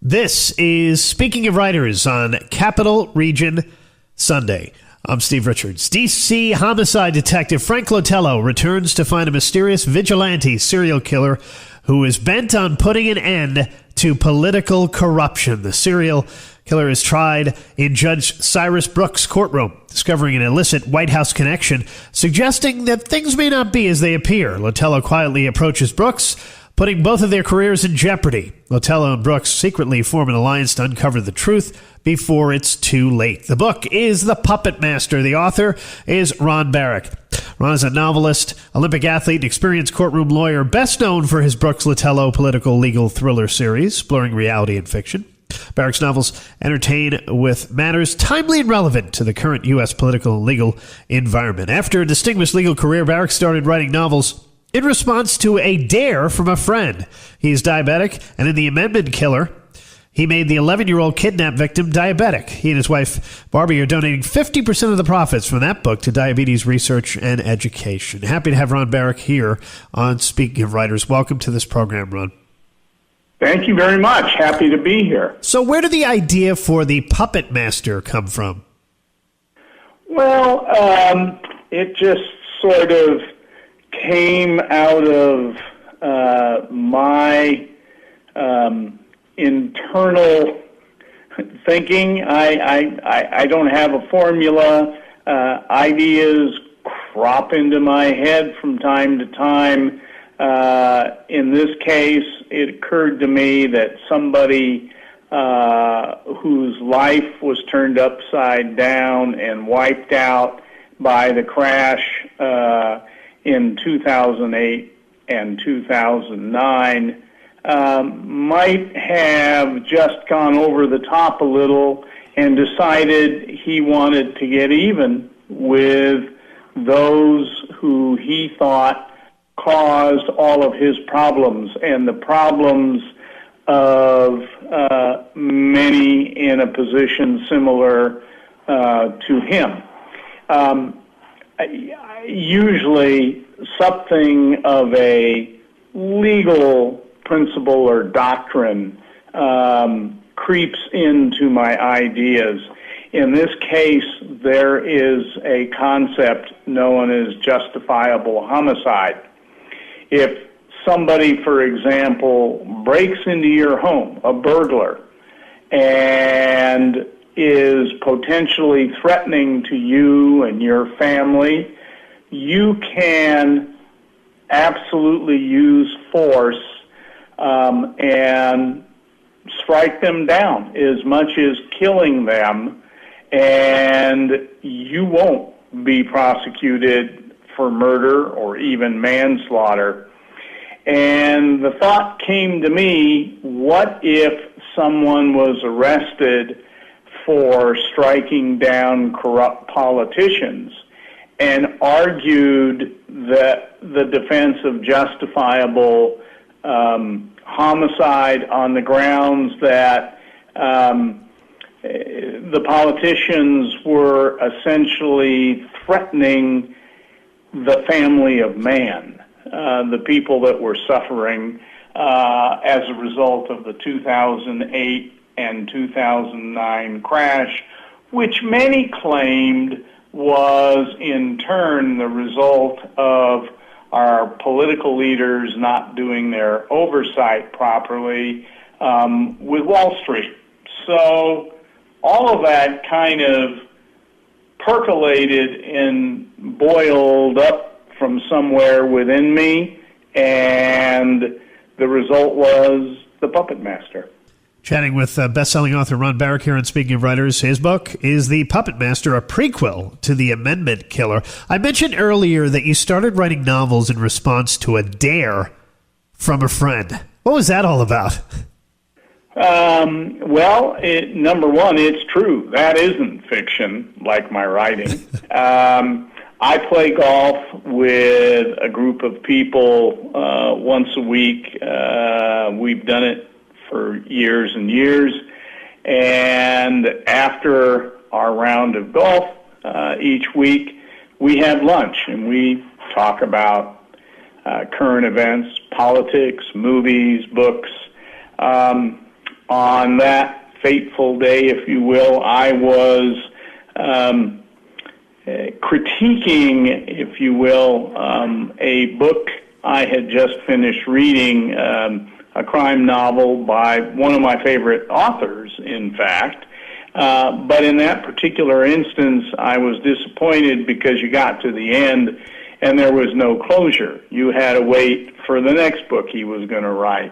This is Speaking of Writers on Capital Region Sunday. I'm Steve Richards. D.C. homicide detective Frank Lotello returns to find a mysterious vigilante serial killer who is bent on putting an end to political corruption. The serial killer is tried in Judge Cyrus Brooks' courtroom, discovering an illicit White House connection, suggesting that things may not be as they appear. Lotello quietly approaches Brooks, putting both of their careers in jeopardy. Lotello and Brooks secretly form an alliance to uncover the truth before it's too late. The book is The Puppet Master. The author is Ron Barak. Ron is a novelist, Olympic athlete, and experienced courtroom lawyer, best known for his Brooks-Lotello political legal thriller series, exploring reality and fiction. Barak's novels entertain with matters timely and relevant to the current U.S. political and legal environment. After a distinguished legal career, Barak started writing novels in response to a dare from a friend. He's diabetic, and in The Amendment Killer, he made the 11-year-old kidnapped victim diabetic. He and his wife, Barbie, are donating 50% of the profits from that book to diabetes research and education. Happy to have Ron Barak here on Speaking of Writers. Welcome to this program, Ron. Thank you very much. Happy to be here. So where did the idea for The Puppet Master come from? Well, it just sort of came out of my internal thinking. I don't have a formula. Ideas crop into my head from time to time. In this case, it occurred to me that somebody whose life was turned upside down and wiped out by the crash in 2008 and 2009 might have just gone over the top a little and decided he wanted to get even with those who he thought caused all of his problems and the problems of many in a position similar to him. Usually something of a legal principle or doctrine creeps into my ideas. In this case, there is a concept known as justifiable homicide. If somebody, for example, breaks into your home, a burglar, and is potentially threatening to you and your family, you can absolutely use force and strike them down as much as killing them, and you won't be prosecuted for murder or even manslaughter. And the thought came to me, what if someone was arrested for striking down corrupt politicians and argued that the defense of justifiable homicide on the grounds that the politicians were essentially threatening the family of man, the people that were suffering as a result of the 2008 and 2009 crash, which many claimed was in turn the result of our political leaders not doing their oversight properly with Wall Street. So all of that kind of percolated and boiled up from somewhere within me, and the result was The Puppet Master. Chatting with best-selling author Ron Barak here on Speaking of Writers. His book is The Puppet Master, a prequel to The Amendment Killer. I mentioned earlier that you started writing novels in response to a dare from a friend. What was that all about? Well, number one, it's true. That isn't fiction, like my writing. I play golf with a group of people once a week. We've done it for years and years. And after our round of golf each week, we have lunch and we talk about current events, politics, movies, books. on that fateful day, if you will, I was critiquing, if you will, a book I had just finished reading, a crime novel by one of my favorite authors, in fact. But in that particular instance, I was disappointed because you got to the end and there was no closure. You had to wait for the next book he was going to write.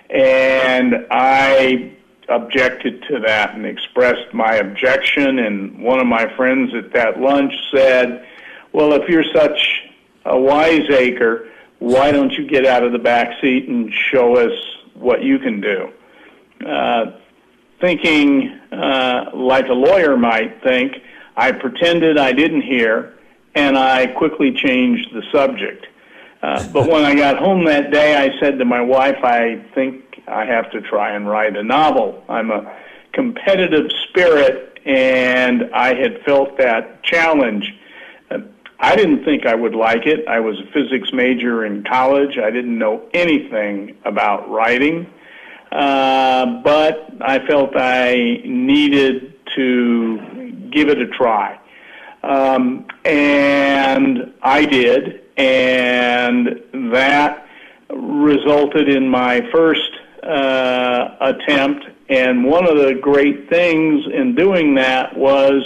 And I objected to that and expressed my objection, and one of my friends at that lunch said, well, if you're such a wiseacre, why don't you get out of the back seat and show us what you can do? Thinking like a lawyer might think, I pretended I didn't hear, and I quickly changed the subject. But when I got home that day, I said to my wife, I think I have to try and write a novel. I'm a competitive spirit, and I had felt that challenge. I didn't think I would like it. I was a physics major in college. I didn't know anything about writing, but I felt I needed to give it a try. And I did, and that resulted in my first attempt. And one of the great things in doing that was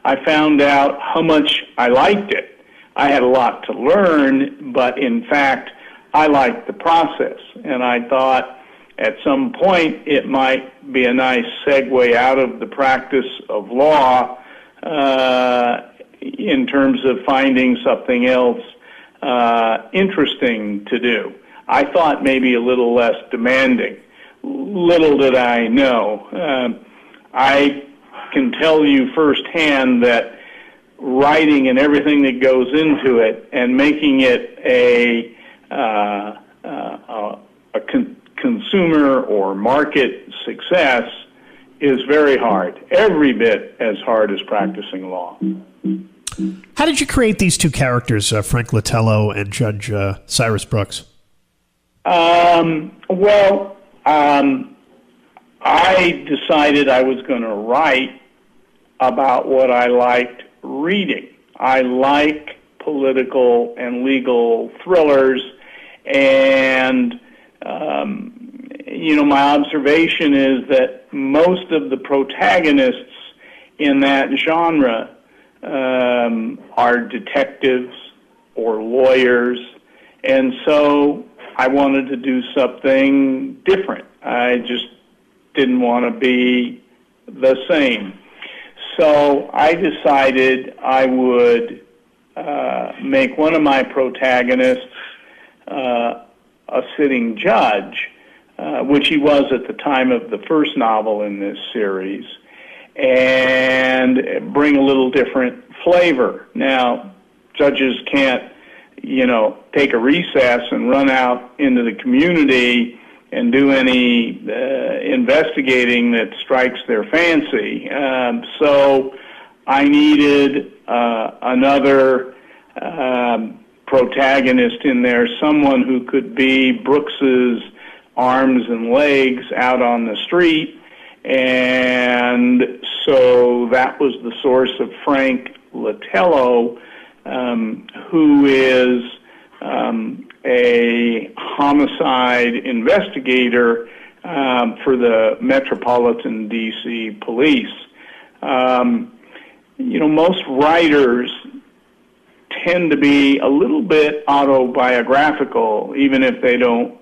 I found out how much I liked it. I had a lot to learn, but in fact, I liked the process. And I thought at some point it might be a nice segue out of the practice of law in terms of finding something else interesting to do. I thought maybe a little less demanding. Little did I know. I can tell you firsthand that writing and everything that goes into it and making it a consumer or market success is very hard, every bit as hard as practicing law. How did you create these two characters, Frank Lotello and Judge Cyrus Brooks? I decided I was going to write about what I liked reading. I like political and legal thrillers, and my observation is that most of the protagonists in that genre are detectives or lawyers, and so I wanted to do something different. I just didn't want to be the same. So I decided I would make one of my protagonists a sitting judge, which he was at the time of the first novel in this series, and bring a little different flavor. Now, judges can't, take a recess and run out into the community and do any investigating that strikes their fancy. So I needed another protagonist in there, someone who could be Brooks's arms and legs out on the street. And so that was the source of Frank Lotello, who is a homicide investigator for the Metropolitan D.C. Police. Most writers tend to be a little bit autobiographical, even if they don't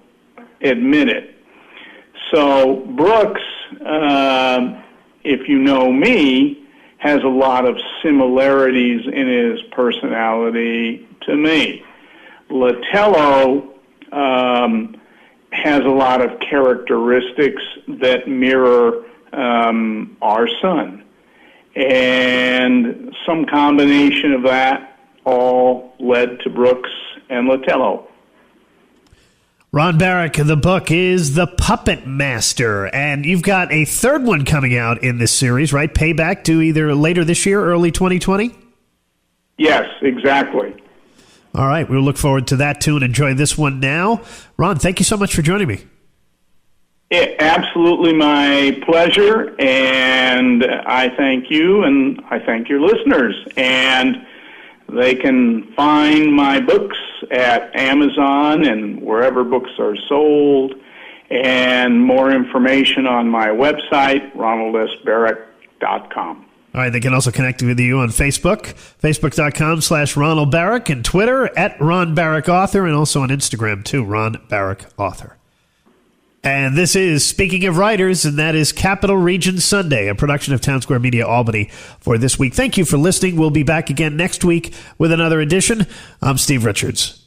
admit it. So Brooks, if you know me, has a lot of similarities in his personality to me. Lotello has a lot of characteristics that mirror our son. And some combination of that all led to Brooks and Lotello. Ron Barak, the book is The Puppet Master, and you've got a third one coming out in this series, right? Payback, due either later this year or early 2020? Yes, exactly. All right, we'll look forward to that too and enjoy this one now. Ron, thank you so much for joining me. Absolutely my pleasure, and I thank you, and I thank your listeners. And they can find my books at Amazon and wherever books are sold, and more information on my website, ronaldsbarak.com. All right, they can also connect with you on Facebook, facebook.com/Ronald Barak, and Twitter @Ron Barak Author, and also on Instagram too, Ron Barak Author. And this is Speaking of Writers, and that is Capital Region Sunday, a production of Townsquare Media Albany for this week. Thank you for listening. We'll be back again next week with another edition. I'm Steve Richards.